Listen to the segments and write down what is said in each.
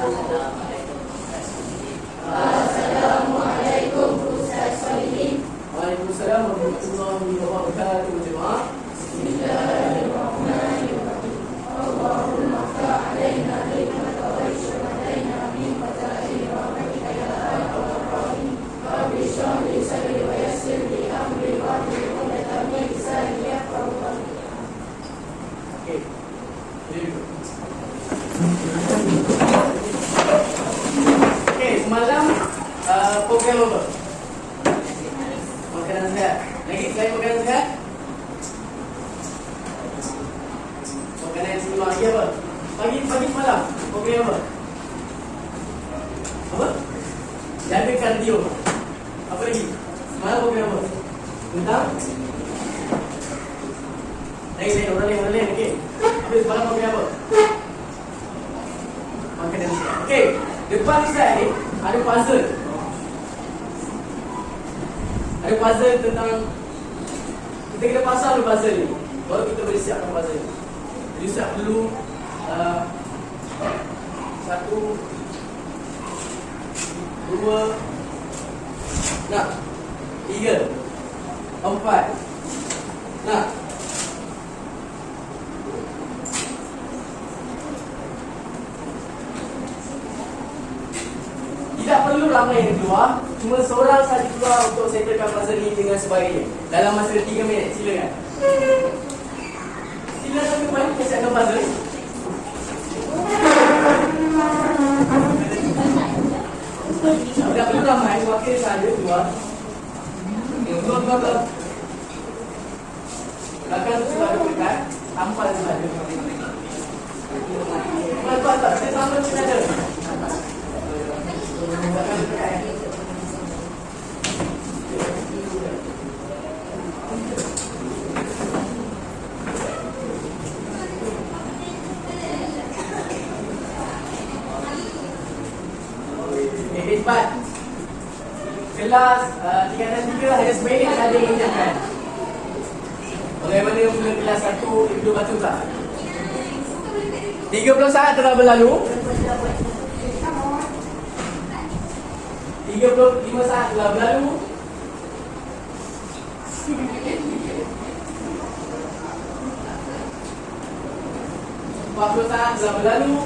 Assalamualaikum Ustaz Solihin. Waalaikumsalam warahmatullahi wabarakatuh. Jemaah. Bismillahirrahmanirrahim. Allahumma ftah alaina nikmata wa ishhadaina min fatahi rahmatika ya arhamar rahimin. Rabbi shrah li sadri wa yassir li amri wahlul 'uqdatam min lisani yafqahu qawli. Okay. Okay, semalam program apa? Makanan sehat. Lagi selain makanan sehat? Makanan yang seimbang lagi apa? Pagi semalam program apa? Apa? Jaga kardio. Apa lagi? Semalam program apa? Tentang? Lain, orang lain, okey. Habis semalam program apa? Makanan sehat. Okey, depan saya ni ada puzzle. Ada puzzle tentang, kita kena pasang dulu puzzle ni, baru kita boleh siapkan puzzle ni. Jadi siap dulu 1, 2, 3, 4. Nah, tidak perlu ramai yang keluar, cuma seorang saja keluar untuk settlekan puzzle ni dengan sebaiknya dalam masa 3 minit. Silakan. Silakan kembali ke siapkan puzzle. Tidak perlu ramai, wakil saja keluar. Keluar. Belakang tu sudah dekat, tampal saja. Tuan, saya tampal sini ada. Hebat. Kelas 3 hanya seminit saja mengingatkan. Bagaimana mula kelas 1 itu batu tak? 30 saat telah berlalu. 35 saat telah berlalu. 40 saat telah berlalu.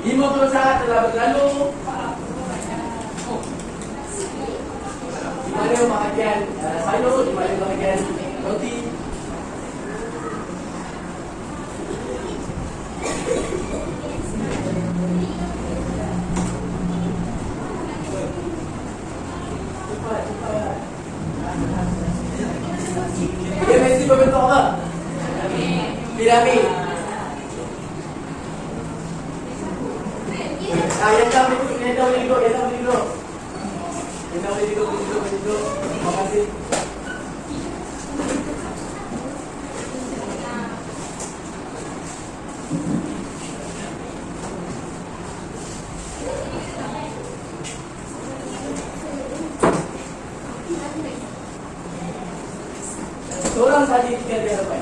50 saat telah berlalu. Di mana bahagian sayur, di mana bahagian roti. Dia mesti berbentuk apa? Piramid. Yang dah boleh duduk. Terima kasih. Seorang saja tiga di hadapan.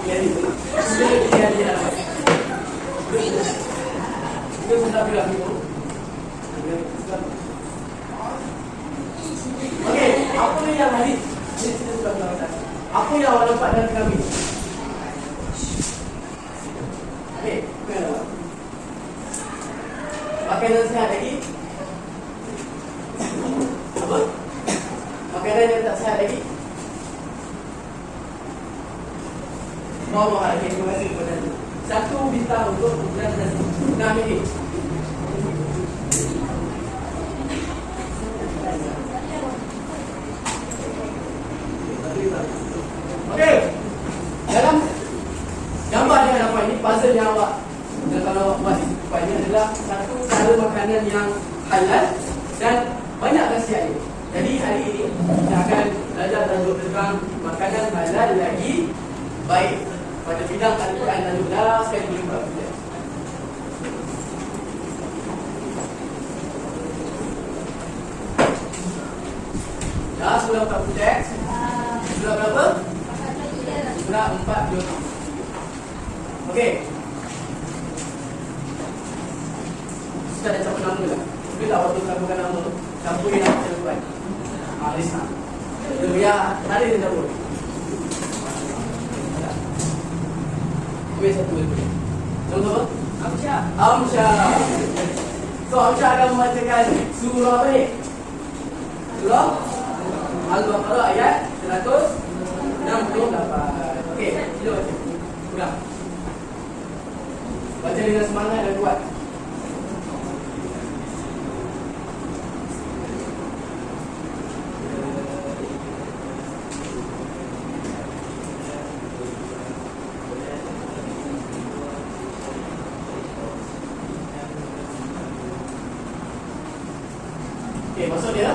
Tiga di hadapan. Itu sudah bilang itu. Okey, apa yang hadis? Apa yang awak dapat dari kami? Okey, makanan sehat lagi? Apa? Makanan yang tak sehat lagi? Mau okey, terima kasih kepada anda. 1 bintang untuk presentasi. 6 minit. Okey. Dalam gambar di hadapan ini, puzzle yang awak dan kalau awak buat ini adalah satu cara makanan yang halal dan banyak khasiatnya. Jadi hari ini kita akan belajar tentang makanan halal lagi baik pada bidang Al-Quran dan juga sekali boleh buat belajar. Dah sudah buat projek. Surah berapa? Surah 40. Okey. Sudah ada campur nama tak? Bila waktu melakukan nama, campurin nama saya buat. Lisa. Itu biar ada yang campur. Kuih satu lagi. Contoh apa? Amsyah. So Amsyah akan membacakan surah apa ni? Surah Al-Baqarah ayat 168. Okey, sila baca. Ulang. Baca dengan semangat dan kuat. Okey, maksud dia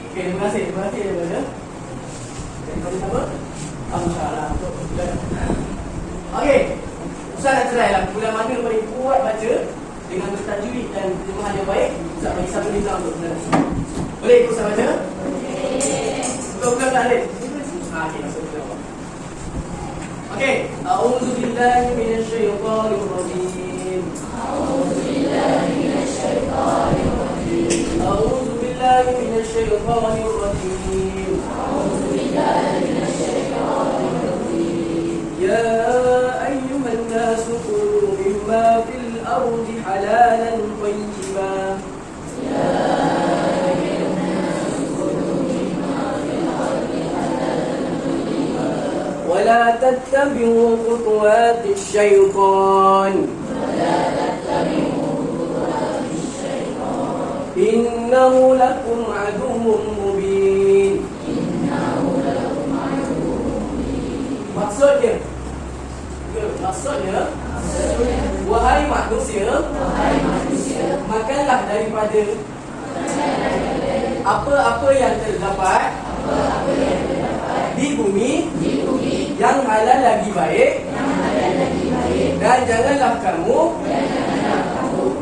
okey, terima kasih daripada siapa? Amsyah untuk bulan. Okey, Ustaz nak try lah bulan mana paling kuat baca dengan bertajwid dan terjemahan yang baik. Ustaz bagi satu nizam untuk bulan. Boleh ikut Ustaz baca? Betul bukan tak Alif? Okey, masuk ke bawah. Okey, a'udzu billahi minasyaitonir rajim. A'udzu billahi minasyaitonir rajim. A'udzu billahi minasyaitonir rajim. A'udzu billahi minasyaitonir rajim. Ya ayyuhan nasu kulu mimma fil ardi halalan thayyiban. Ya ولا تتبعوا خطوات الشيطان إنه لكم عدو مبين. Maksudnya wahai manusia, makanlah daripada apa-apa yang terdapat di bumi yang halal lagi baik, dan janganlah kamu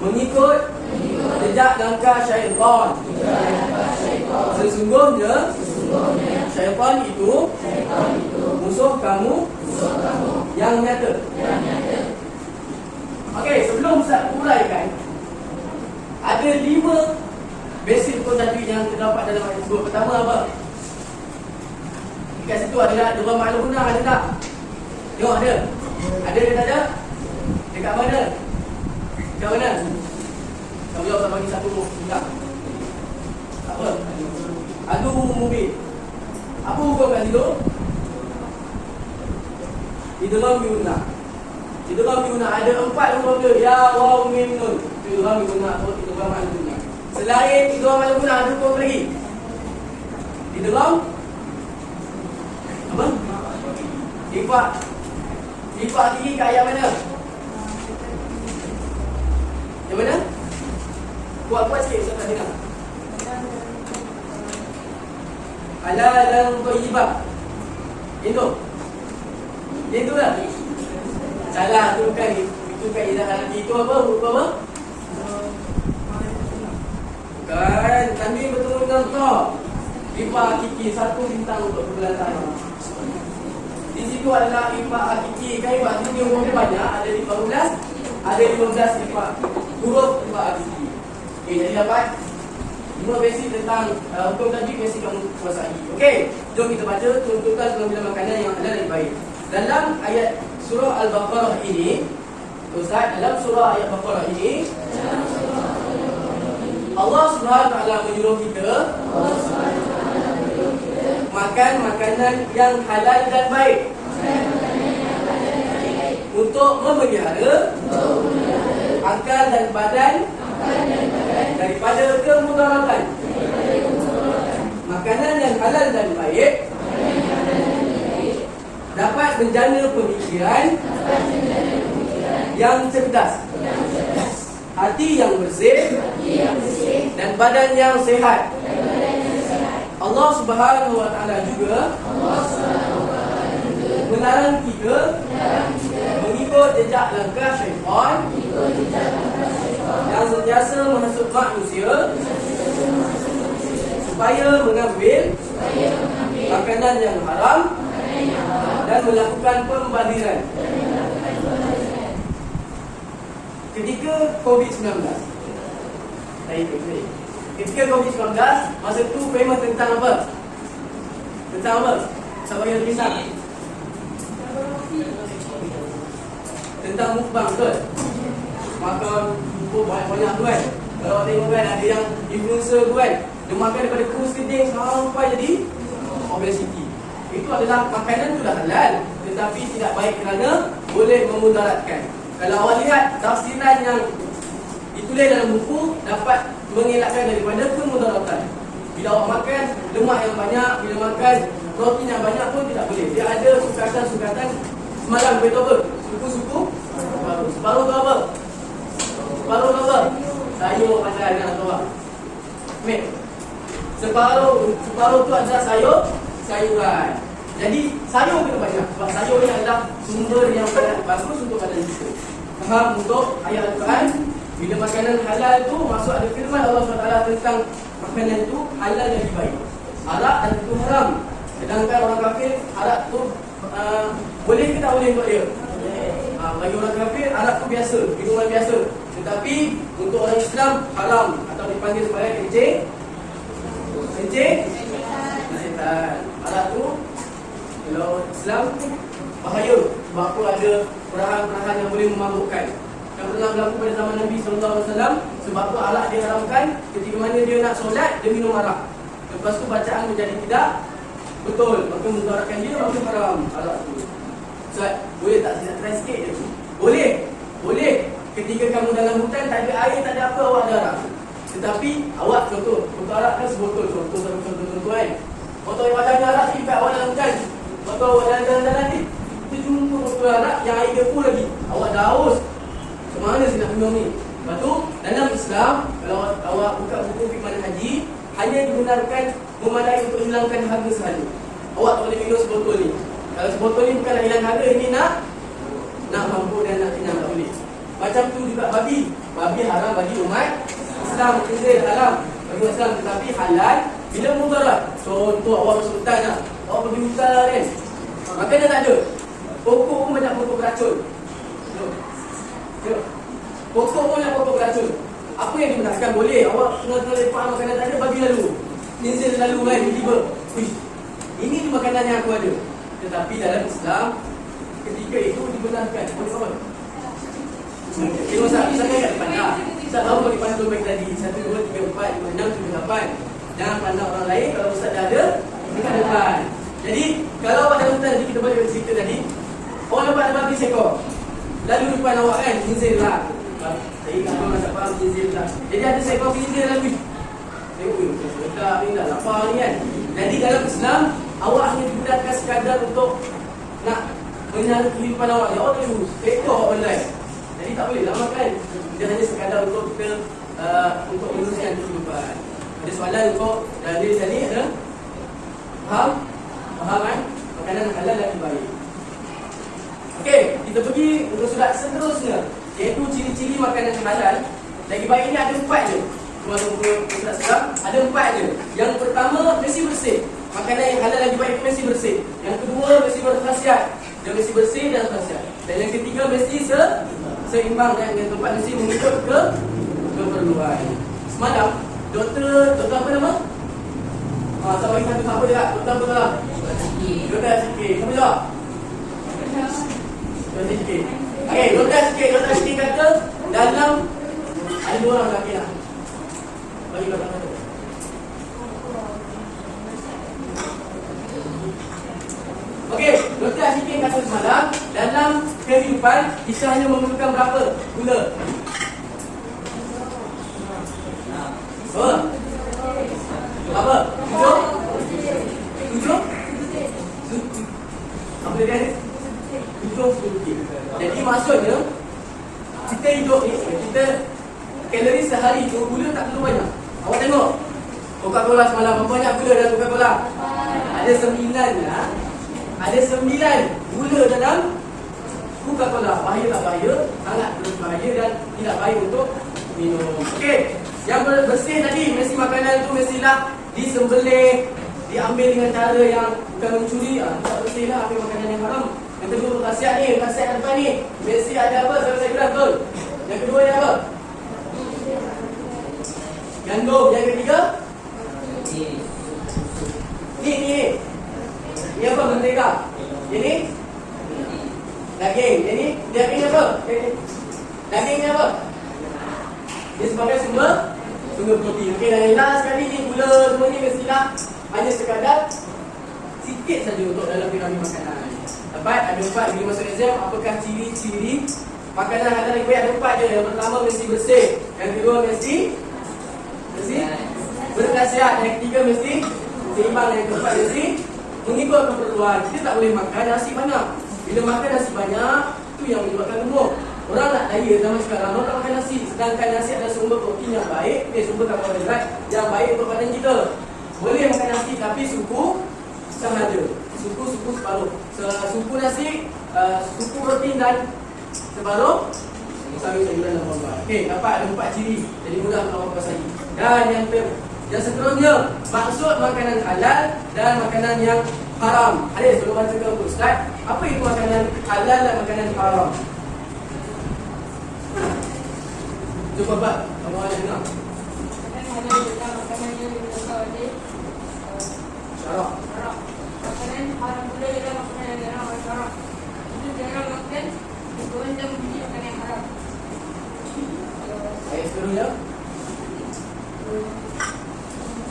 mengikut jejak langkah syaitan. Sesungguhnya syaitan itu musuh kamu yang nyata. Okey, sebelum Ustaz uraikan, ada 5 basic tajwid yang terdapat dalam ayat tersebut. Pertama apa? Kat situ ada dua maklum guna, ada tak? Tengok ada. Ada dia tak ada? Dekat mana? Dekat mana? Kamu jawab tak bagi satu tak? Tak apa. Adu mubin. Apa hukum kat situ? Idgham guna. Idgham guna ada 4 huruf dia. Ya, waw, mim, nun. Idgham guna atau idgham maklum guna. Selain idgham maklum guna ada hukum lagi. Idgham apa? Ifak tinggi kat ayat mana? Yang mana? Kuat-kuat sikit Ustaz tak dengar. Halalan thayyibah. Itu lah. Salah tu bukan. Itu kan idah itu apa? Huruf apa? Bukan. Tanwin bertemu dengan ta. Ifak hakiki 1 bintang untuk perbelantaan. Di situ adalah ifak hakiki. Kan ifak hakiki umumnya banyak. Ada 15. Ada 15 ifak. Huruf ifak hakiki. Okey, jadi dapat 5 basic tentang hukum tajwid basic kamu kuasai. Okey, jom kita baca tuntutan pengambilan makanan yang halal dan baik. Dalam ayat surah Al-Baqarah ini, Ustaz, dalam surah ayat Baqarah ini, Allah Subhanahu Wa Taala menyuruh kita makan makanan yang halal dan baik untuk memelihara akal dan badan daripada kemudaratan. Makanan yang halal dan baik dapat menjana pemikiran yang cerdas, hati yang bersih, dan badan yang sehat. Allah Subhanahu Wa Taala juga melarang kita mengikut Ikut jejak langkah syaitan yang sentiasa menghasut manusia supaya mengambil makanan yang haram dan melakukan pembaliran. Ketika COVID-19, ketika COVID-19, masa tu memang tentang apa? Tentang apa? Siapa yang tulisan? Tentang mukbang, betul? Makan banyak-banyak tu kan. Kalau tengok kan, ada yang influencer tu kan, dia makan daripada kurus keding sampai jadi obesity. Itu adalah makanan tu dah halal, tetapi tidak baik kerana boleh memudaratkan. Kalau awak lihat tafsiran yang ditulis dalam buku, dapat mengelakkan daripada kemudaratan. Bila awak makan lemak yang banyak, bila makan protein yang banyak pun tidak boleh. Dia ada sukatan-sukatan. Semalam kita apa? Suku-suku separuh tu apa? Separuh tu apa? Sayur macam dengan tuan. Mek. Separuh tu adalah sayuran. Jadi sayur kita banyak. Sebab sayur ni adalah sumber yang bagus untuk badan kita. Faham untuk ayat Al-Quran? Bila makanan halal tu masuk ada firman Allah SWT tentang makanan tu halal yang baik. Arak dan itu haram. Sedangkan orang kafir arak tu boleh ke tak boleh untuk dia? Bagi orang kafir arak tu biasa, minuman biasa. Tetapi untuk orang Islam haram atau dipanggil sebagai kencing setan. Arak tu kalau Islam bahaya sebab apa ada perahan-perahan yang boleh memabukkan. Yang pernah berlaku pada zaman Nabi SAW. Sebab tu arak diharamkan. Ketika mana dia nak solat, dia minum arak. Lepas tu bacaan menjadi tidak betul, maka mudaratkan dia, maka haram arak tu. Ustaz, boleh tak saya try sikit je? Boleh. Ketika kamu dalam hutan, tak ada air, tak ada apa, awak ada arak. Tetapi awak contoh arak kan sebotol, contoh kan. Waktu awak ada arak ni, awak dalam hutan. Waktu awak jalan-jalan ni, kita jumpa botol arak yang air dia full lagi. Awak dah haus. Macam mana saya nak minum ni? Lepas tu, dalam Islam, kalau awak buka buku fikih haji, hanya dibenarkan memadai untuk hilangkan harga sahaja. Awak tak boleh minum sebotol ni. Kalau sebotol ni bukanlah hilang harga, ini nak mampu dan nak kenyang, tak boleh. Macam tu juga babi. Babi haram bagi umat Islam, khinzir haram bagi umat Islam, tetapi halal bila mudarat. Contoh awak masuk hutan lah. Awak pergi hutan lah kan. Makanan tak ada. Pokok pun banyak pokok beracun. Pokok pun banyak pokok beracun. Apa yang dibenarkan boleh. Awak tengah-tengah lepak makanan tak ada, bagi lalu. Khinzir lalu kan, tiba-tiba. Ini tu makanan yang aku ada. Tetapi dalam Islam, ketika itu dibenarkan. Boleh kawan? Tengok saya kat depan dah. Ustaz tahu bagi pandang baik tadi 1, 2, 3, 4, 5, 6, 7, 8. Jangan pandang orang lain. Kalau Ustaz dah ada, dekat depan. Jadi kalau awak dalam hutan, kita balik cerita tadi, awak nampak ada babi seekor. Lalu depan awak kan, khinzir lah. Saya tak tahu tak faham khinzir lah. Jadi ada seekor khinzir lalu. Tengok sedap ni dah lapar ni kan. Jadi dalam Islam, awak hanya digunakan sekadar untuk nak menyara kehidupan awak. Awak tak boleh seekor awak online. Jadi tak boleh lah makan. Dia hanya sekadar untuk kita untuk meneruskan kehidupan. Ada soalan untuk dalil tadi ada? Faham kan? Makanan halal lagi baik. Okey, kita pergi untuk surat seterusnya, iaitu ciri-ciri makanan halal lagi baik. Ini ada 4 je. Tuan-tuan, ada 4 je. Yang pertama, mesti bersih. Makanan yang halal lagi baik mesti bersih. Yang kedua, mesti berkhasiat. Dia mesti bersih dan khasiat. Dan yang ketiga, mesti seimbang dan yang keempat mesti mengikut keperluan. Semalam, doktor apa nama? Saya bagi satu apa dia? Doktor apa lah? Doktor sikit. Siapa jawab? Doktor sikit. Okey, doktor sikit kata dalam ada 2 orang lelaki lah. Bagi doktor kata. Okey, doktor Asyikin kata semalam, dalam kehidupan kita hanya memerlukan berapa gula? Apa? 7? Apa dia? 7. Jadi maksudnya kita hidup ni, kita kalori sehari tu gula tak perlu banyak. Awak tengok Coca-Cola semalam, berapa banyak gula dalam Coca-Cola? Ada 9 lah. Ada 9 gula dalam Coca-Cola. Bahaya tak baik untuk minum. Okey, yang bersih tadi mesti makanan tu mestilah disembelih, diambil dengan cara yang bukan mencuri. Tak bersih lah ambil makanan yang haram. Yang kedua khasiat ni, khasiat depan ni mesti ada apa? Saya bilang betul. Yang kedua ni apa? Gandum. Yang ketiga? Ni. Ni apa? Mentega. Ini? Daging. Ini? Daging apa? Daging ni apa? Dia sebagai sumber protein. Okey, dan yang last sekali ni gula semua ni mestilah hanya sekadar sikit saja untuk dalam piramid makanan. Dapat ada 4 bila masuk exam. Apakah ciri-ciri makanan halal yang baik? Ada 4 je. Yang pertama mesti bersih. Yang kedua mesti berkhasiat. Yang ketiga mesti seimbang. Yang keempat mesti mengikut keperluan. Kita tak boleh makan nasi banyak. Bila makan nasi banyak, tu yang menyebabkan gemuk. Orang nak daya zaman sekarang, orang tak makan nasi. Sedangkan nasi adalah sumber protein yang baik, sumber karbohidrat yang baik untuk badan kita. Boleh makan nasi tapi suku sahaja. Suku separuh. Suku nasi, suku protein dan separuh sayur-sayuran dan buah-buahan. Okey, dapat ada 4 ciri. Jadi mudah untuk awak kuasai. Dan yang seterusnya, maksud makanan halal dan makanan yang haram. Haris, sebelum baca ke Ustaz, apa itu makanan halal dan makanan haram? Cuba Pak, kamu ada dengar? Makanan halal adalah makanan yang berasal dari Syarak. makanan haram pula adalah makanan yang dilarang oleh syarak. Itu jangan makan sepanjang biji makanan yang haram. Ayat seterusnya.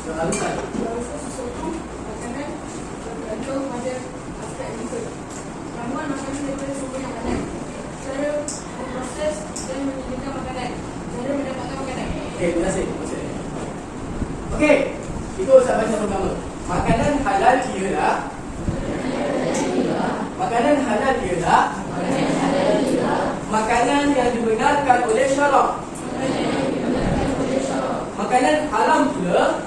Soalan. Sesuatu makanan bergantung pada aspek berikut. Ramuan makanan daripada sumber yang halal, cara memproses dan menyediakan makanan, cara mendapatkan makanan. Okey, terima kasih. Okey, itu saya baca pertama. Makanan halal ialah makanan yang dibenarkan oleh syarak. Makanan haram pula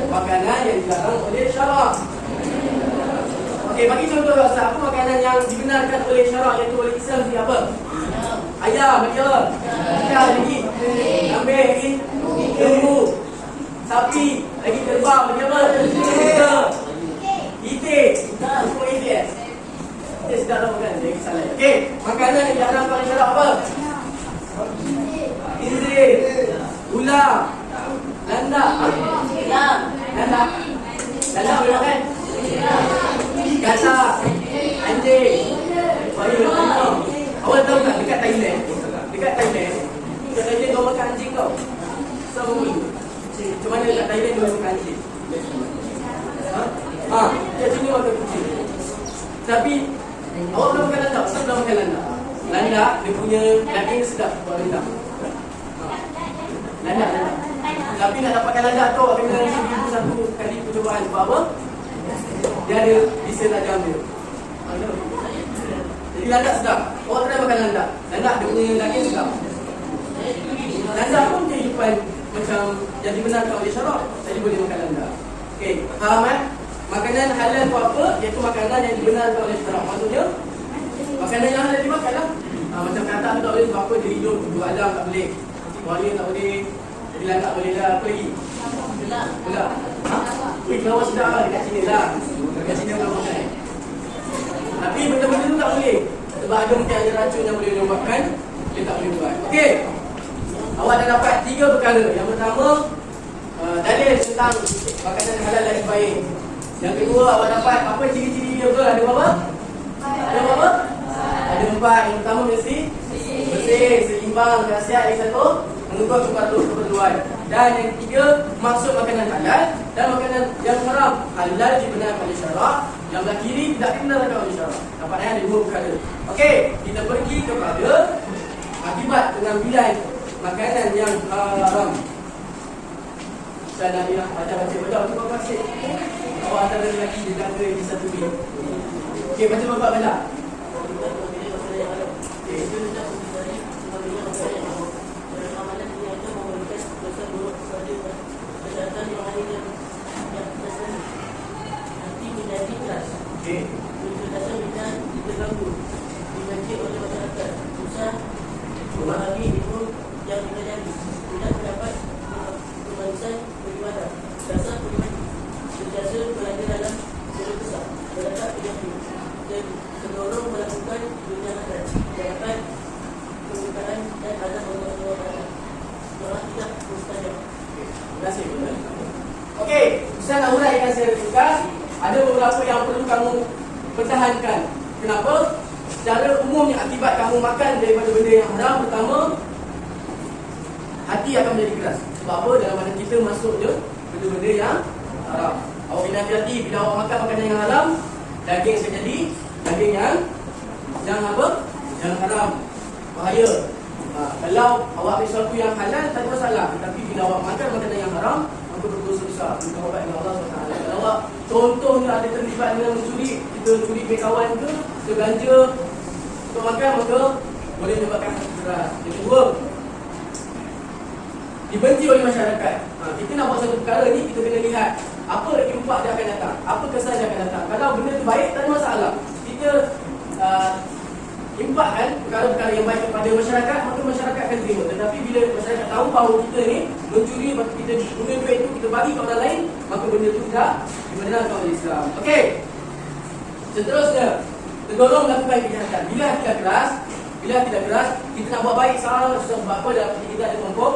makanan yang dilarang oleh syarak. Okey, bagi contoh Ustaz, apa makanan yang dibenarkan oleh syarak iaitu oleh Islam seperti apa? Ayam, betul. Ikan lagi. Kambing lagi. Lembu. Sapi, lagi kerbau, lagi apa? Itik. Semua itik. Dia sedap lah makan, dia kisah lain. Okey, makanan yang dilarang oleh syarak apa? Khinzir. Ular. Landak. Landak boleh makan? Gasak. Anjing. Bayi makan. Awak tahu tak dekat Thailand? Dia makan anjing tau. Sama dulu. Macam mana dekat Thailand dia makan anjing? Kat sini makan kucing. Tapi awak belum makan landak. Saya belum makan landak. Landak dia punya daging sedap. Awak minta. Landak. Tapi nak dapatkan landak tu awak kena review satu kali percubaan. Sebab apa? Dia ada bisa tak jam dia. Jadi landak sedap. Awak try makan landak. Landak dia punya daging sedap. Landak pun kehidupan macam yang dibenarkan oleh syarak. Jadi boleh makan landak. Okey, faham kan? Makanan halal tu apa? Iaitu makanan yang dibenarkan oleh syarak. Maksudnya makanan yang halal dimakan lah. Macam kata tu tak boleh sebab apa dia hidup dua alam tak boleh. Kuala tak boleh. Jadi landak boleh lah. Apa lagi? Gelap. Kelawar sedap lah dekat sini lah. Dekat sini orang makan. Tapi benda-benda tu tak boleh. Sebab ada mungkin ada racun yang boleh menyebabkan dia tak boleh buat. Okey. Awak dah dapat 3 perkara. Yang pertama, dalil tentang makanan halal dan baik. Yang kedua, awak dapat apa ciri-ciri dia? Ada berapa? Ada berapa? Ada 4. Yang pertama mesti bersih, seimbang, khasiat. Yang satu, mengikut keperluan. Dan yang ketiga, maksud makanan halal dan makanan yang haram. Halal dibenarkan oleh syarak, yang belah kiri tidak dibenarkan oleh syarak. Dapat ada 2 perkara. Okey, kita pergi kepada akibat pengambilan makanan yang haram. Dan dia baca-baca. Terima kasih. Awak antara lelaki dia jaga di satu bilik. Okey, baca bapak baca. Okey. Diganggu, dibenci oleh masyarakat, susah memahami ilmu secara ringkas, ada beberapa yang perlu kamu pertahankan. Kenapa? Secara umumnya akibat kamu makan daripada benda yang haram, pertama, hati akan menjadi keras. Sebab apa? Dalam badan kita masuk je benda-benda yang haram. Awak kena hati-hati bila awak makan makanan yang haram, daging akan jadi daging yang apa? Yang haram. Bahaya. Kalau awak ambil sesuatu yang halal, tak ada masalah. Tapi bila awak makan makanan yang haram, maka berdosa besar. Kita bertaubat dengan Allah SWT. Kalau awak contohnya ada terlibat dengan mencuri, kita curi duit kawan ke, kita belanja untuk makan, maka boleh menyebabkan hati keras. Yang kedua, dibenci oleh masyarakat. Kita nak buat satu perkara ni, kita kena lihat apa impak dia akan datang, apa kesan dia akan datang. Kalau benda tu baik, tak ada masalah. Kita impak kan perkara-perkara yang baik kepada masyarakat, maka masyarakat akan terima. Tetapi bila masyarakat tahu bahawa kita ni mencuri, maka kita guna duit tu kita bagi ke orang lain, maka benda tu tidak dibenarkan oleh Islam. Okey. Seterusnya, terdorong melakukan kejahatan. Bila kita keras, kita nak buat baik salah sebab apa? Dalam hati kita ada kelompok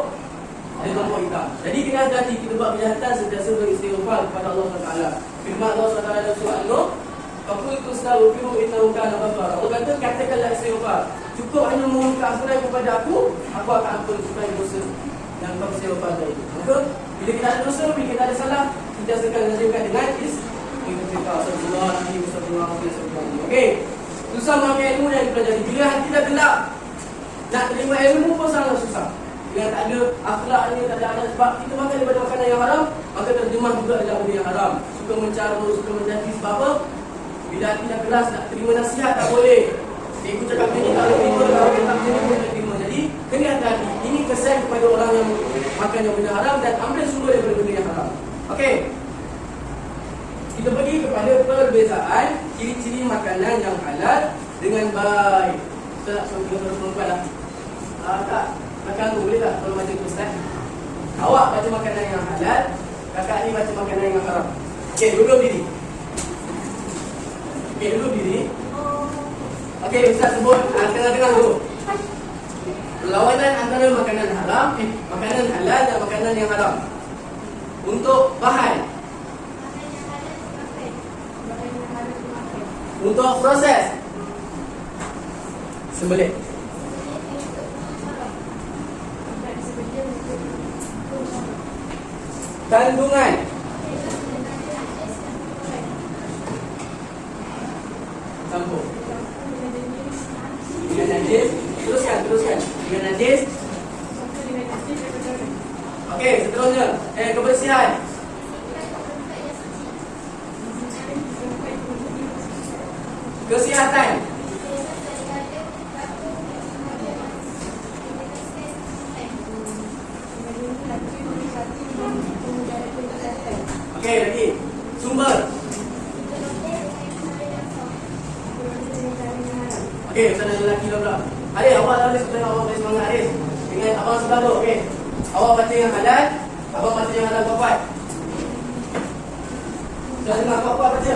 hitam. Jadi kena hati-hati kita buat kejahatan sentiasa beristighfar kepada Allah SWT. Firman Allah SWT dalam surah An-Nur, "Faqultu astaghfiru innahu kana ghaffara." Allah kata, katakanlah istighfar. Cukup hanya memohon ampunan kepada aku akan ampunkan dosa yang kau istighfar tadi. Maka bila kita ada dosa, bila kita ada salah, kita akan lazimkan dengan istighfar. Okey. Susah mengambil ilmu yang dipelajari. Bila hati dah gelap, nak terima ilmu pun sangat susah. Bila tak ada akhlaknya, tak ada adab, sebab kita makan daripada makanan yang haram, maka terjemah juga dalam benda yang haram. Suka mencarut, suka menjadi. Sebab apa? Bila hati dah keras, nak terima nasihat tak boleh. Cikgu cakap macam ni, tak boleh terima. Kalau dia tak macam ni pun tak terima. Jadi, kena hati-hati. Ini kesan kepada orang yang makan yang benda haram dan ambil sumber daripada benda yang haram. Okey. Kita pergi kepada perbezaan ciri-ciri makanan yang halal dengan baik. Kita nak suruh kita perempuan lah. Tak. Kakak tu boleh tak kalau macam tu Ustaz? Awak baca makanan yang halal, kakak ni baca makanan yang haram. Okey, duduk diri. Okey, Ustaz sebut tengah-tengah dulu. Perlawanan antara makanan haram, makanan halal dan makanan yang haram. Untuk bahan, untuk proses, sembelih. Kandungan, campur dengan najis. Teruskan dengan najis. Okey, seterusnya kebersihan. Kesihatan. Okey, lagi. Sumber. Okey, sana lelaki pula. Aris, awak dah boleh sebenarnya awak boleh semangat Aris. Dengan abang sebelah tu, okey. Awak baca yang halal, abang baca yang halal kuat. Dah dengar kuat baca.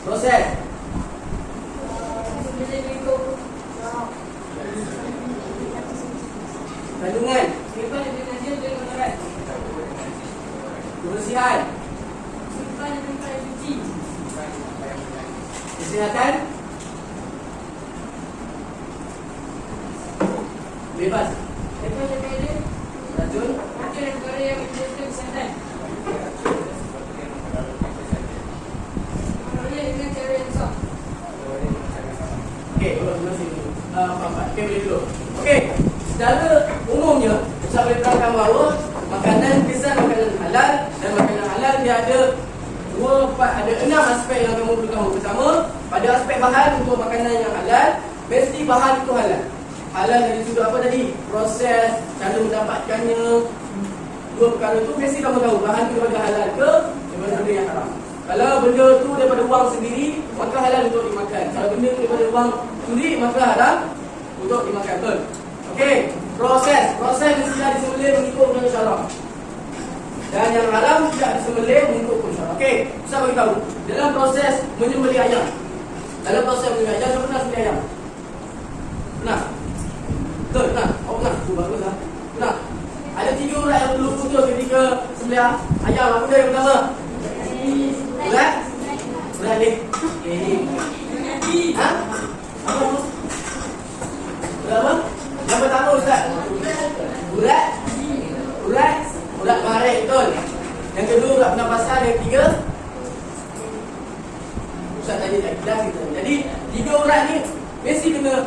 Proses. Kandungan. Kebersihan. Kesihatan. Bebas. Racun. Okey, terima kasih. Okey, boleh dulu. Okey, secara umumnya saya boleh terangkan bahawa makanan halal dan makanan halal dia ada 6 aspek yang kamu perlu tahu. Pertama, pada aspek bahan untuk makanan yang halal, mesti bahan itu halal. Halal dari sudut apa tadi? Proses, cara mendapatkannya. Dua perkara tu mesti kamu tahu bahan itu daripada halal ke daripada benda yang haram. Kalau benda tu daripada wang sendiri, maka halal untuk dimakan. Kalau benda tu daripada wang curi, maka haram untuk dimakan. Betul? Okey, proses mesti dah disembelih mengikut hukum syarak. Dan yang haram tidak disembelih mengikut hukum syarak. Okey, saya bagi tahu. Dalam proses menyembelih ayam. Siapa pernah sembelih ayam? Pernah? Betul, pernah? Oh, pernah. Baguslah. Pernah? ada 3 urat yang perlu putus ketika sembelih ayam. Apa dia yang pertama? Urat? Urat ni. Ha? Apa? Urat apa? Yang pertama Ustaz. Urat? Urat marik, betul. Yang kedua urat pernafasan, yang ketiga Ustaz tadi tak jelas kita. Jadi 3 urat ni mesti kena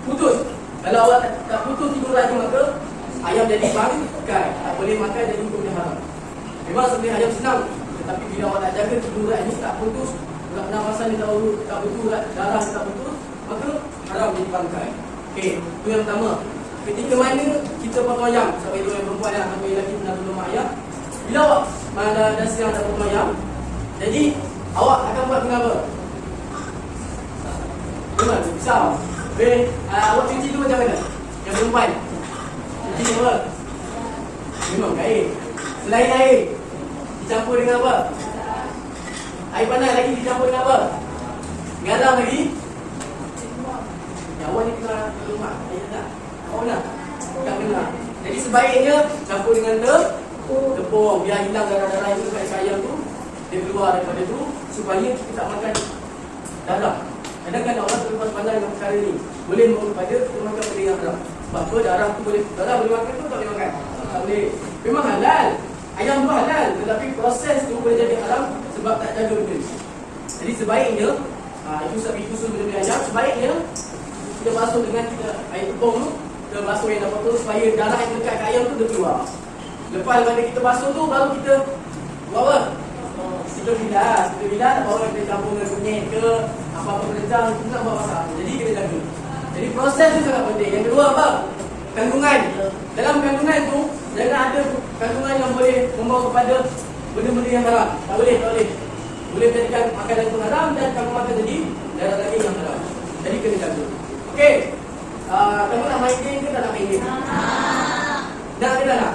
putus. Kalau awak tak putus 3 urat ni, maka ayam jadi bangkai, tak boleh makan, jadi hukumnya haram. Memang sembelih ayam senang, tetapi bila awak tak jaga 3 urat ni tak putus, urat pernafasan ni tak betul, urat darah ni tak betul, maka haram jadi bangkai. Okey, itu yang pertama. Ketika mana kita potong ayam, sampai itu yang perempuan yang sampai lelaki pernah tolong ayam. Bila awak ada siang nak potong ayam, jadi awak akan buat kenapa? Memang pisau. Awak cuci tu macam mana? Yang perempuan cuci apa? Memang air. Selain air, dicampur dengan apa? Air panas lagi dicampur dengan apa? Garam lagi. Ya, awak ni kena rumah. Ya tak? Awak nak? Tak kena. Jadi sebaiknya campur dengan tepung, biar hilang darah-darah itu dekat ayam tu. Dia keluar daripada tu supaya kita tak makan darah. Kadang-kadang orang terlepas pandai dengan perkara ni, boleh membawa kepada kita makan benda yang haram. Sebab apa? Darah boleh makan tu, tak boleh makan. Tak boleh. Memang halal. Ayam tu halal, tetapi proses tu boleh jadi haram sebab tak jaga benda ni. Jadi sebaiknya, itu sebab itu benda ayam, sebaiknya kita basuh dengan air tepung tu, kita basuh yang dapat tu supaya darah yang dekat kat ayam tu dia keluar. Lepas pada kita basuh tu, baru kita buat apa? Kita bilas, baru kita campur dengan kunyit ke apa-apa kerajang, kita nak buat masak. Jadi kena jaga. Jadi proses tu sangat penting. Yang kedua apa? Kandungan. Dalam kandungan tu, jangan ada kandungan yang boleh membawa kepada benda-benda yang haram. Tak boleh. Boleh jadikan makanan itu haram dan kamu makan jadi darah daging yang haram. Jadi kena jaga. Okey. Kamu nak main game ke tak nak main game? Nak ke tak nak?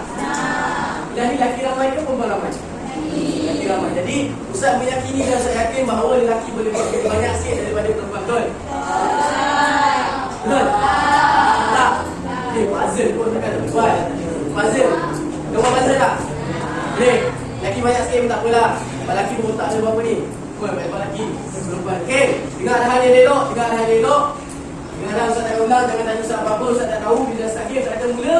Yang ni lelaki ramai ke perempuan ramai? Lelaki ramai. Jadi Ustaz meyakini dan Ustaz yakin bahawa lelaki boleh buat kerja banyak sikit daripada perempuan. Betul? Betul? Tak? Puzzle pun tak ada perempuan. Puzzle. Nombor puzzle tak? Boleh? Lelaki banyak sikit pun tak apalah. Lelaki pun tak ada berapa ni. Lelaki perempuan. Okey. Dengar arahan yang elok. Dengar arahan Ustaz tak ulang. Jangan tanya Ustaz apa-apa. Ustaz tak tahu. Bila Ustaz game, Ustaz kata mula.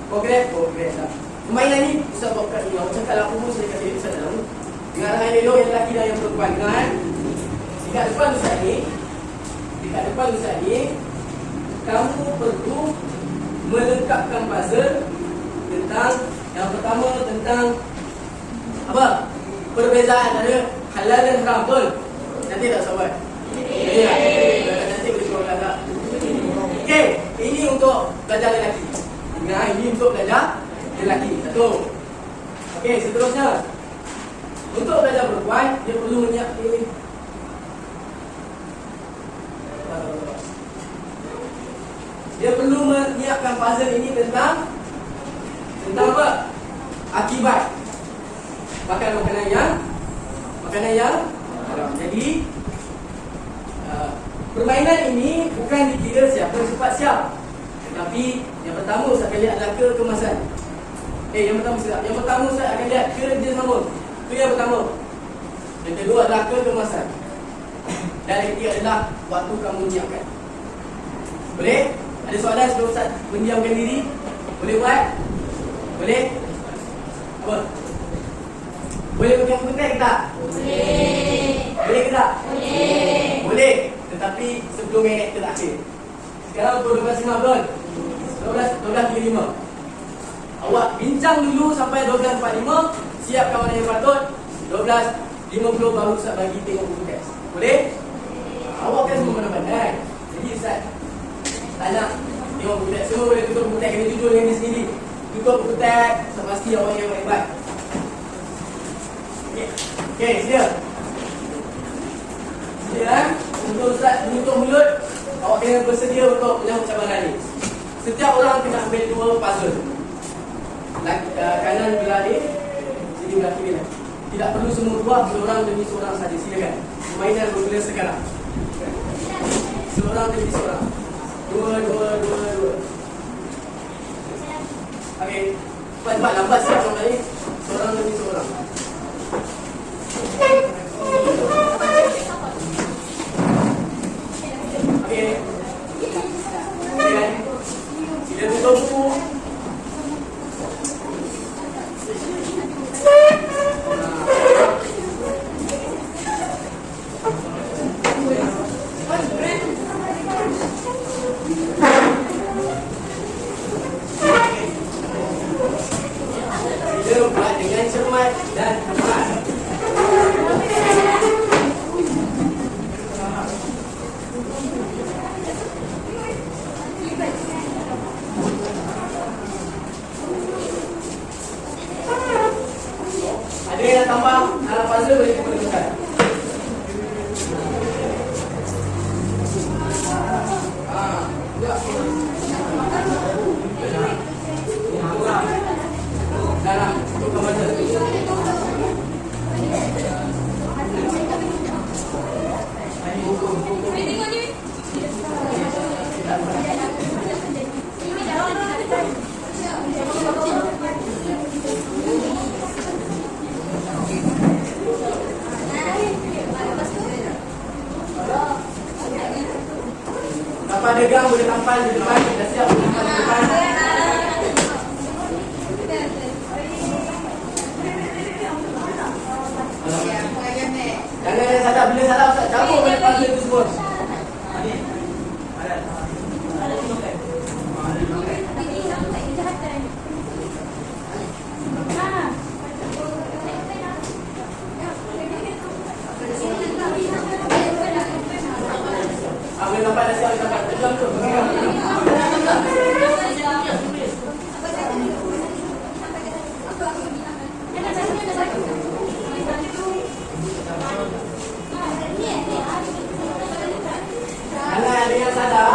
Progress lah. Permainan ni Ustaz buat kat ni. Awak cakap lah apa pun saya kata Ustaz tak tahu. Dengar arahan yang elok yang lelaki dan yang perempuan. Dengar kan? Dekat depan Ustaz ni. Kamu perlu melengkapkan puzzle tentang yang pertama tentang apa? Perbezaan ada halal dan haram. Betul? Nanti tak sahabat? Ya. Nanti boleh keluar tak? Okey, ini untuk belajar lelaki. Ingat, ini untuk belajar lelaki. Satu. Okey, seterusnya. Untuk belajar perempuan, dia perlu menyiapkan puzzle ini tentang apa? Akibat makan makanan yang haram. Jadi permainan ini bukan dikira siapa cepat siap. Tetapi yang pertama saya akan lihat adalah kemasan. Yang pertama saya akan lihat kerjasama. Itu yang pertama. Yang kedua adalah kemasan. Dan yang ketiga adalah waktu kamu menyiapkan. Boleh? Ada soalan sebelum Ustaz mendiamkan diri? Boleh buat? Boleh? Apa? Boleh pegang petai ke tak? Boleh ke tak? Boleh. Tetapi sebelum minit terakhir. Sekarang pukul 12.15. 12.35. Awak bincang dulu sampai 12.45. Siapkan mana yang patut. 12.50 baru Ustaz bagi tengok buku teks. Boleh? Awak kan semua pandai-pandai. Jadi Ustaz tak nak tengok buku teks. Semua boleh tutup buku teks. Kena jujur dengan diri sendiri. Tutup buku teks. Pasti awak yang hebat. Okey, sedia? Sedia kan? Untuk Ustaz menutup mulut, awak kena bersedia untuk menyambut cabaran ni. Setiap orang kena ambil 2 puzzle. Kanan belah ni, sini belah kiri lah. Tidak perlu semua 2, seorang demi seorang saja. Silakan. Permainan bermula sekarang. Seorang demi seorang. 2. Okey. Cepat-cepat lambat siap orang lain. Seorang demi seorang. Okey. Okey. Sila tutup buku. Dengan cermat dan tepat. Ada yang nak tambah dalam puzzle boleh gunakan. Dalam tukar puzzle. Tanpa ada gang boleh tampal di depan. Dah siap boleh tampal di depan. Jangan ada salah. Bila salah Ustaz cabut boleh puzzle itu semua. Boleh nampak dah siap nampak. Pegang tu. Ada yang salah.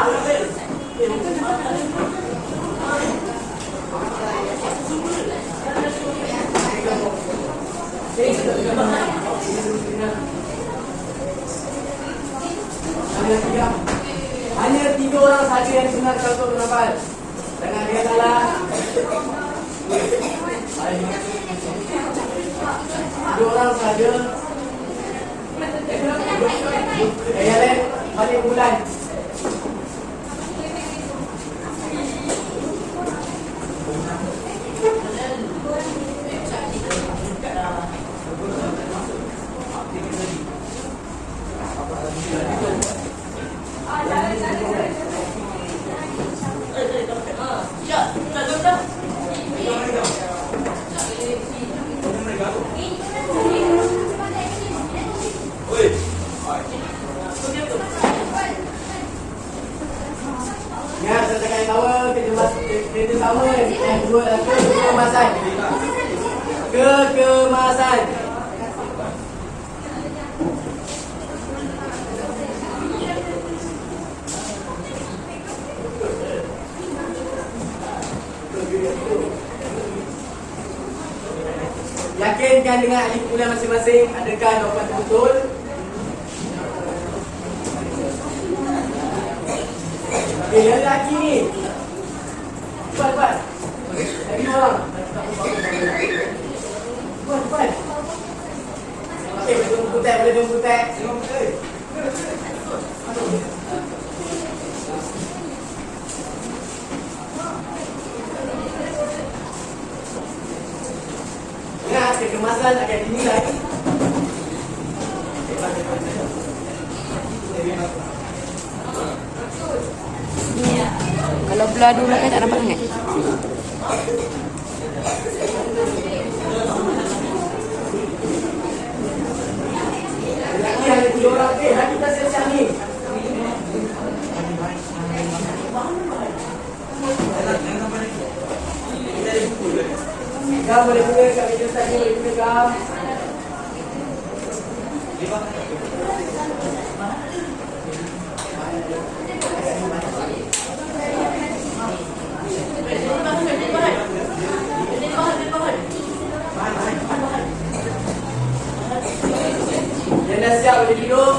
Hanya 3 orang saja yang benar untuk menambal. Jangan ada yang salah. 3 orang saja. Yang lain balik bulan. Ya, saya tekan tawa kerja sama yang kedua kekemasan. Kekemasan. Yakinkan dengan ahli kuliah masing-masing adakah jawapan itu betul. Okey, yang lelaki ni. Cepat. Lagi orang. Cepat. Okey, boleh tunggu kutek. Ingat, kekemasan akan dinilai. Kalau belah dulu kan tak nampak sangat. Lelaki hanya 3 orang. Lelaki tak siap-siap ni. Gam boleh guna kat meja Ustaz ni, boleh guna gam. Yang dah siap boleh duduk.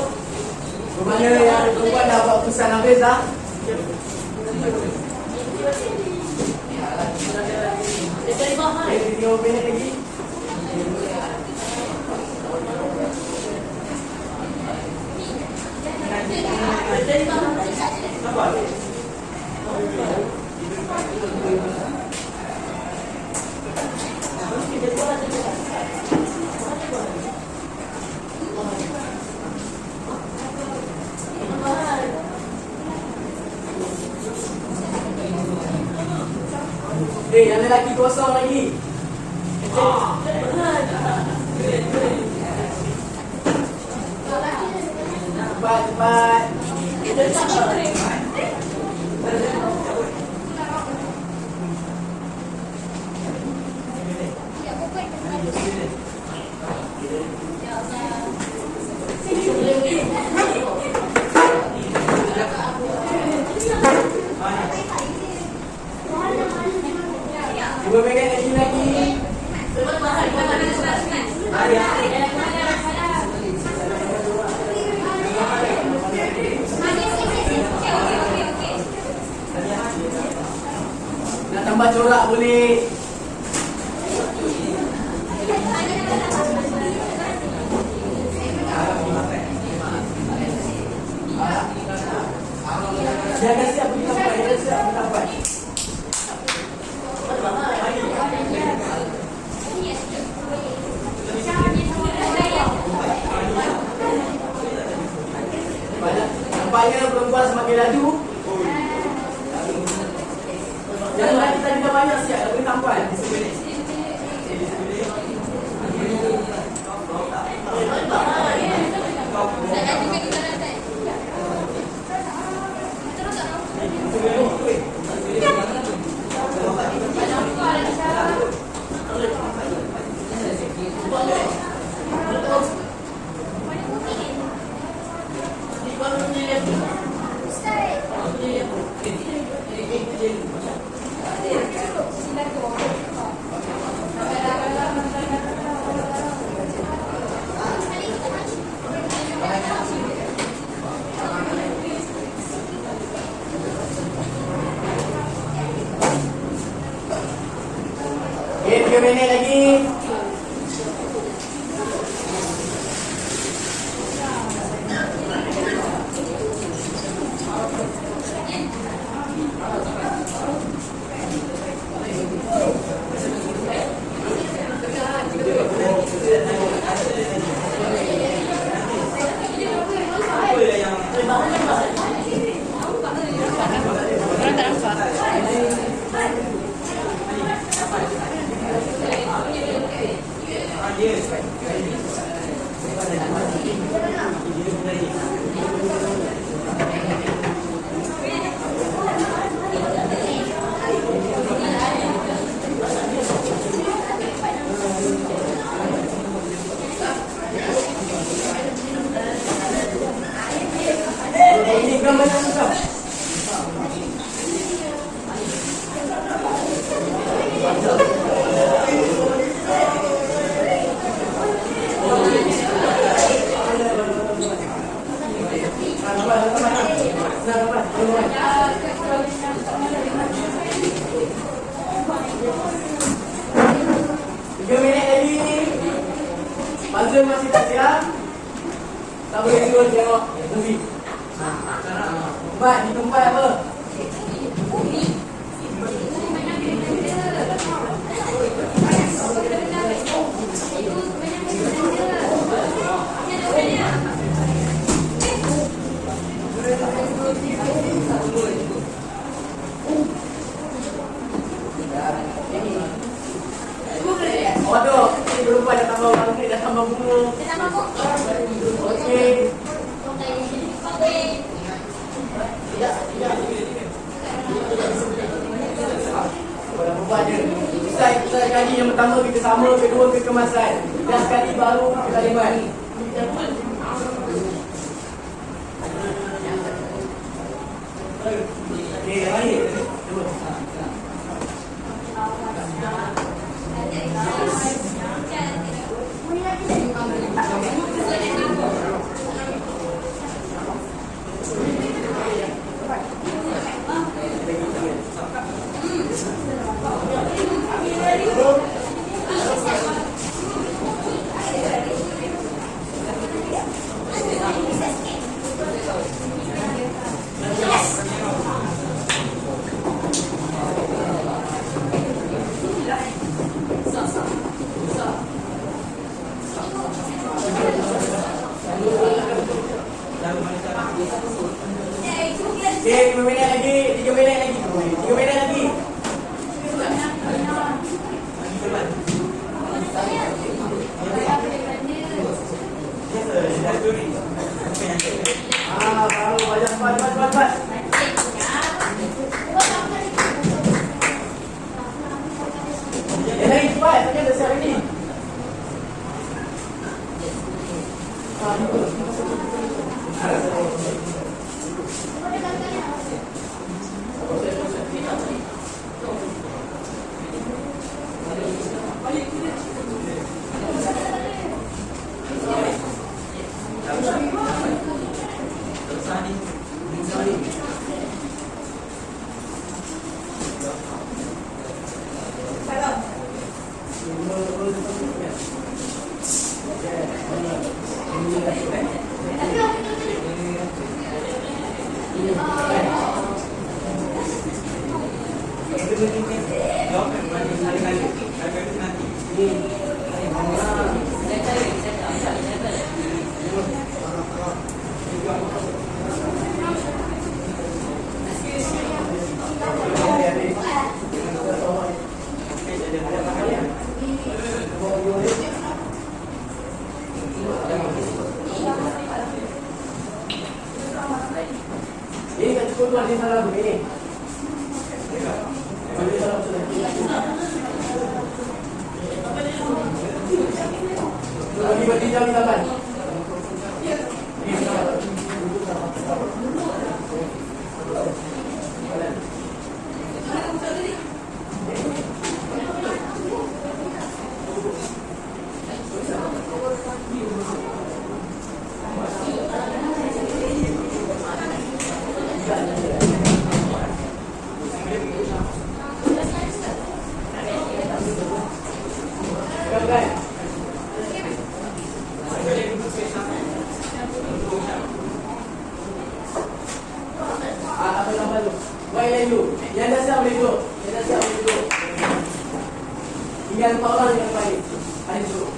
Bermakna yang perempuan dah buat pesan habis dah. Okey, 3 minit lagi. Yang lelaki kosong lagi. Cepat. Dua minit lagi. Nak tambah corak boleh. Jangan siap pergi sampai, jangan siap pergi sampai. Nampaknya perempuan semakin laju. Yang lelaki tadi dah banyak siap, dah boleh tampan. Okey, 3 minit lagi. Orang tak nampak. Ini gambar yang susah. Tiga minit lagi. Puzzle masih tak siap. Tak boleh tidur tengok movie. Tempat di tempat apa? Waduh, ini berubah dah tambah warna, dah tambah bunga. Okey. Sekali yang pertama kita sama, kedua kita kemasan, dan sekali baru kita limat. Okey, yang lain. Cuba. Okay, 5 minit lagi, 3 minit lagi. 3 minit lagi. Baru banyak cepat. Lagi cepat, saya dah siap ini. Ini kan cukup tuan di salah begini. Bagi bertiga misalkan. Yang dah siap boleh duduk. Tinggal 4 orang yang baik. Ada duduk.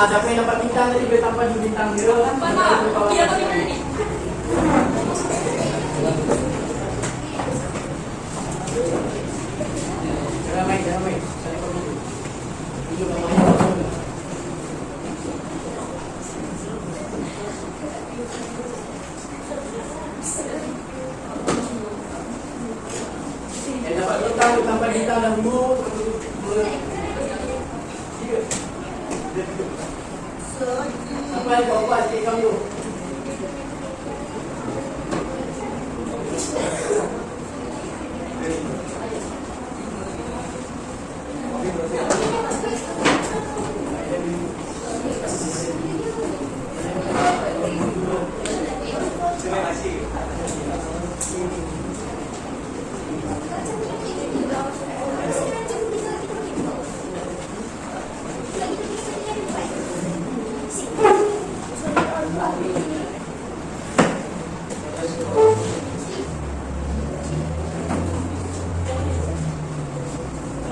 Siapa yang dapat bintang tadi boleh tambah di bintang dia. Tambah lah. Dia bagaimana ni? Ramai. Saya pergi. Hidup ramai. Yang dapat bintang tambah bintang dahulu. Sampai bawah sikit kamu. Terima kasih.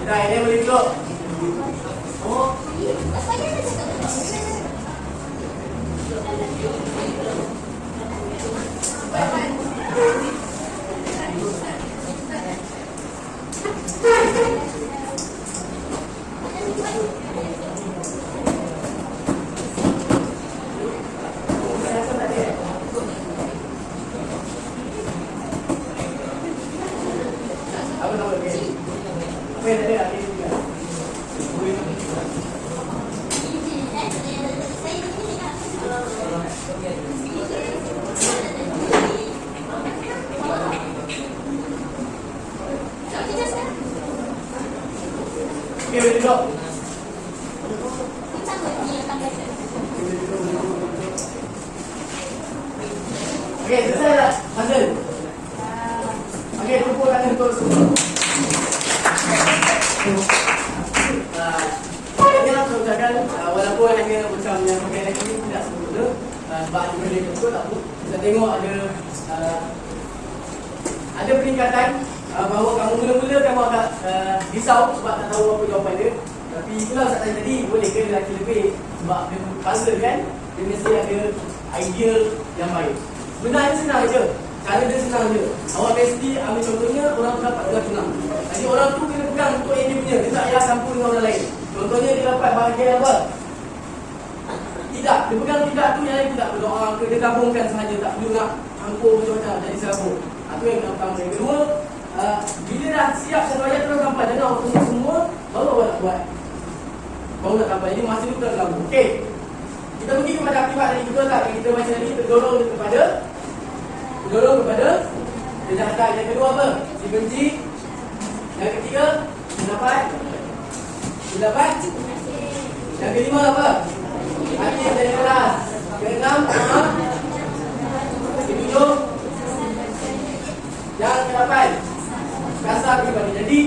Dah, ini boleh duduk. Oh. Apa nama dia? Apa yang ada di sini? Okay, boleh duduk. Okay, selesai dah, Hasil. Okay, tumpuk tangan untuk semua. Kita langsung ucapkan macam yang pakai lagi tidak sempurna. Sebab ada benda tersebut tak perlu. Kita tengok ada peningkatan bahawa kamu mula-mula kamu agak risau sebab tak tahu apa jawapan dia. Tapi itulah saya tanya tadi, boleh ke lelaki lebih sebab dia puzzle kan, dia mesti ada idea yang baik. Sebenarnya senang je, cara dia senang je. Awak mesti ambil contohnya orang tu dapat gelar tunang. Jadi orang tu kena pegang untuk yang dia punya, dia tak payah campur dengan orang lain. Contohnya dia dapat bahagian apa? Tidak, dia pegang tidak tu yang lain tidak berdoa ke, dia gabungkan sahaja, tak perlu nak campur macam-macam jadi serabut. Itu yang pertama. Yang kedua, bila dah siap satu ayat terus sampai, jangan awak tunggu semua baru awak nak buat. Baru nak sampai, jadi masa ni kita dalam. Okey, kita pergi kepada akibat tadi, betul tak? Yang kita baca tadi, terdorong kepada kejahatan. Yang kedua apa? Dibenci. Yang ketiga, pendapat. Yang kelima apa? Hati yang jadi keras. Keenam, ketujuh, yang ke-8, kasar pribadi. Jadi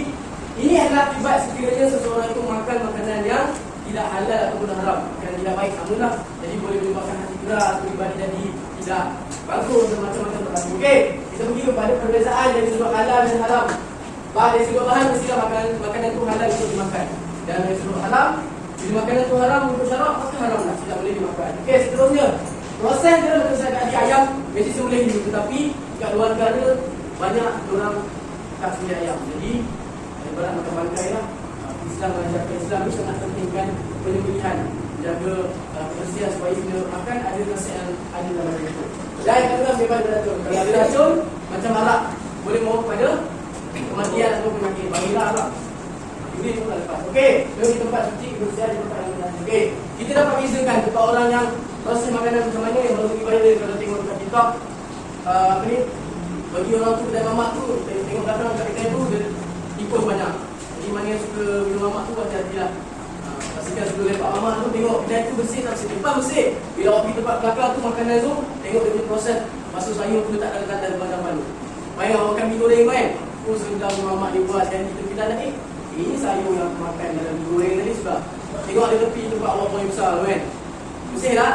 ini adalah akibat sekiranya seseorang itu makan makanan yang tidak halal ataupun haram, yang tidak baik, alhamdulillah. Jadi boleh menyebabkan hati keras, pribadi jadi tidak bagus dan macam-macam berlaku. Okey, kita pergi kepada perbezaan dari sudut halal dan haram. Dari sudut bahan mestilah makanan itu halal untuk dimakan. Dan dari sudut haram, bila makanan itu haram untuk syarak, maka haram lah, tidak boleh dimakan. Okey, seterusnya proses dia macam tadi ayam mesti boleh hidup, tetapi kat luar negara banyak orang tak sedia ayam. Jadi ibarat makan bangkai lah. Islam mengajarkan, Islam itu sangat pentingkan penyembelihan, jaga kebersihan supaya bila makan ada rasa yang ada dalam itu. Dan yang kedua, bebas beracun. Kalau ada racun, macam arak, boleh membawa kepada kematian atau penyakit. Bagilah lah. Ini pun dah lepas. Okey, di tempat suci, kebersihan di tempat yang benar. Okey, kita dapat bezakan tempat orang yang proses makanan macam mana yang baru viral kalau tengok dekat TikTok. Apa ni? Bagi orang tu kedai mamak tu, tengok belakang dekat kedai tu, dia ikut banyak. Jadi mana yang suka minum mamak tu, hati-hatilah. Pastikan sebelum lepak mamak tu, tengok kedai tu bersih tak bersih. Depan bersih. Bila awak pergi tempat belakang tu, makanan tu, tengok dia punya proses masuk sayur tu letak dalam kandang depan-depan tu. Bayang awak makan mie goreng kan? Sedang mamak dia buat dan kita bilang tadi, ini sayur yang makan dalam mie goreng tadi sebab tengok ada tepi tempat awak paling besar tu kan? Bersih tak?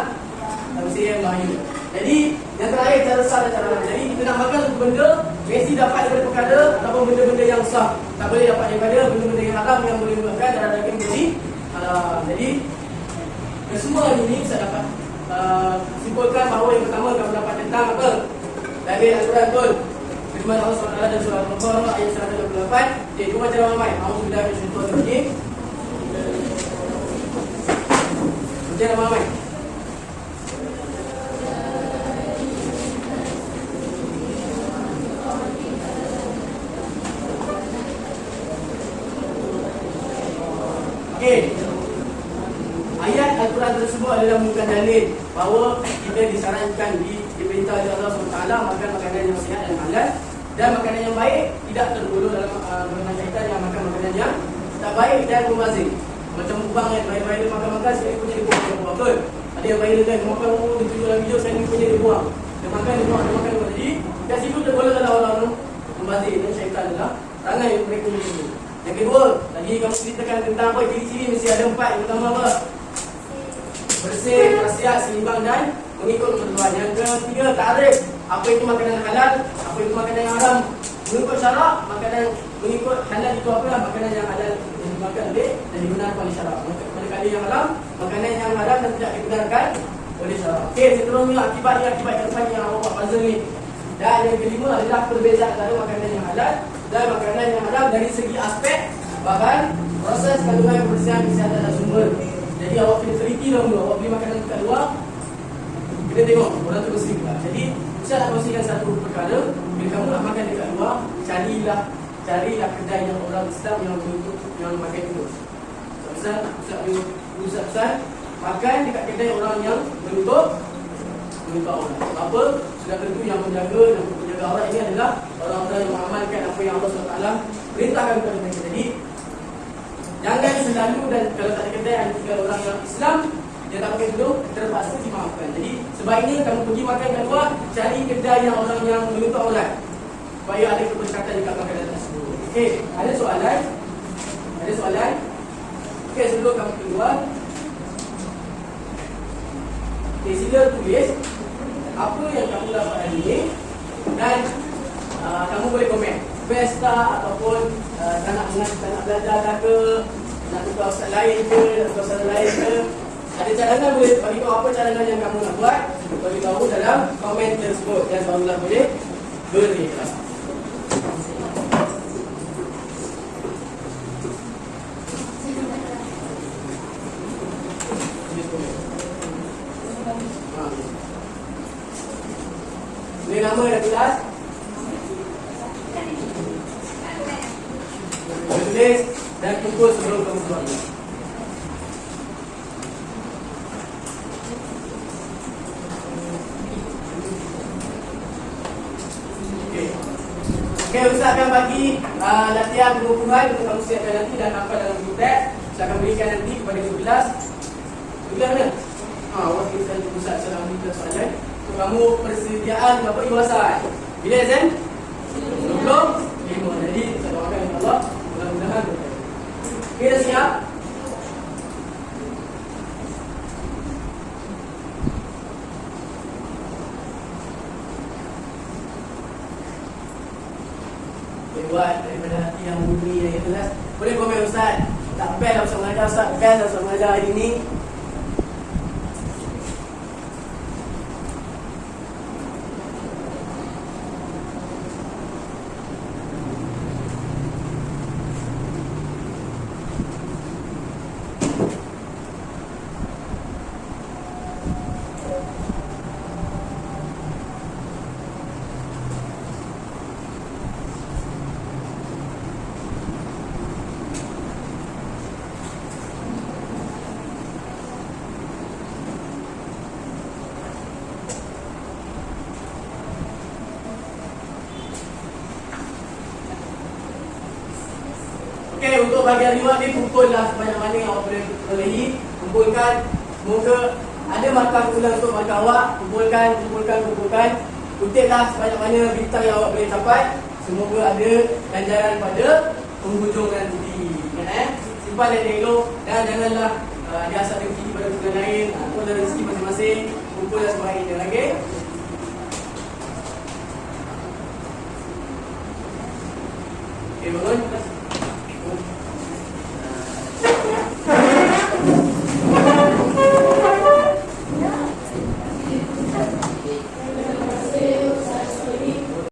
Tak bersih yang bahaya. Jadi yang terakhir cara sah dan cara halal. Jadi kita nak makan satu benda mesti dapat daripada perkara ataupun benda-benda yang sah. Tak boleh dapat daripada benda-benda yang haram yang boleh menyebabkan darah daging menjadi haram. Jadi kesemua ini bisa dapat simpulkan bahawa yang pertama kamu dapat tentang apa? Dari Al-Quran betul. Firman Allah SWT dan surah Al-Baqarah ayat 128. Okey, jom baca ramai. Auzubillahi minasyaitonir rajim. Baca ramai. Okey. Ayat Al-Quran tersebut adalah bukan dalil bahawa kita disarankan diperintah oleh Allah SWT makan makanan yang sihat dan halal dan makanan yang baik, tidak tergolong dalam golongan syaitan yang makan makanan yang tak baik dan mubazir. Macam mukbang kan, viral makan-makan sekali punya dia buang, betul? Ada yang viral kan, makan dia tunjuk dalam video sekali punya dia buang. Dia makan, dia buang, dia makan, dia buang. Jadi kat situ tergolong dalam orang mubazir dan syaitan adalah tangan yang mereka ini. Yang kedua, lagi kamu ceritakan tentang apa ciri-ciri mesti ada 4. Yang pertama apa? Bersih, khasiat, seimbang dan mengikut ketentuan. Yang ketiga, takrif. Apa itu makanan halal, apa itu makanan yang haram. Mengikut syarak, makanan mengikut halal itu apa? Makanan yang halal yang dimakan oleh dan dibenarkan oleh syarak. Manakala yang haram, makanan yang haram dan tidak dibenarkan oleh syarak. Okey, seterusnya akibat ke depan yang awak buat puzzle ni. Dan yang kelima adalah perbezaan antara makanan yang halal dan makanan yang haram dari segi aspek bahan, proses, kandungan, kebersihan, kesihatan dan sumber. Jadi awak kena teliti dahulu. Awak beli makanan dekat luar, kena tengok orang tu bersih ke tak. Jadi saya nak kongsikan satu perkara. Bila kamu nak makan dekat luar, carilah kedai yang orang Islam yang menutup, yang makan itu. Ustaz makan dekat kedai orang yang menutup orang. Apa? Sudah tentu yang menjaga dan penjaga aurat ini adalah orang-orang yang mengamalkan apa yang Allah SWT perintahkan kepada mereka. Jadi jangan selalu, dan kalau tak ada kedai ada 3 orang yang Islam dia tak pakai tudung, terpaksa dimaafkan. Jadi sebaiknya kamu pergi makan kat luar, cari kedai yang orang yang menutup aurat supaya ada keberkatan dekat makanan tersebut. Okey, ada soalan? Okey, sebelum kamu keluar, Okay, sila tulis apa yang kamu dapat hari ini dan kamu boleh komen best tak ataupun tak nak belajar dah ke, nak tukar ustaz lain ke, nak tukar ustaz lain ke. Ada cadangan boleh bagi tahu apa cadangan yang kamu nak buat, bagi tahu dalam komen tersebut dan barulah boleh berikhlas. Ini nama dah jelas. Tulis dan kumpul sebelum kamu keluar. Okey, Ustaz akan bagi latihan pengukuran untuk kamu siapkan nanti dan apa dalam buku teks. Saya akan berikan nanti kepada kelas. Kelas mana? Awak kita Ustaz salam kita soalan. Untuk kamu persediaan berapa iwasan? Bila Azan? 25. Jadi saya doakan insya-Allah mudah-mudahan. Okey, dah siap? Buat daripada hati yang murni yang ikhlas. Boleh komen Ustaz, tak best lah Ustaz mengajar Ustaz, best lah Ustaz mengajar hari ni. Okey, untuk bahagian reward ni kumpullah sebanyak mana yang awak boleh perolehi. Kumpulkan, semoga ada markah ulang untuk markah awak. Kumpulkan. Kutiplah sebanyak mana bintang yang awak boleh capai. Semoga ada ganjaran pada penghujung nanti. Ingat simpan dan elok dan janganlah diasah rezeki pada bukan lain. Kumpullah rezeki masing-masing. Kumpullah sebahagian lagi. Okey, bangun.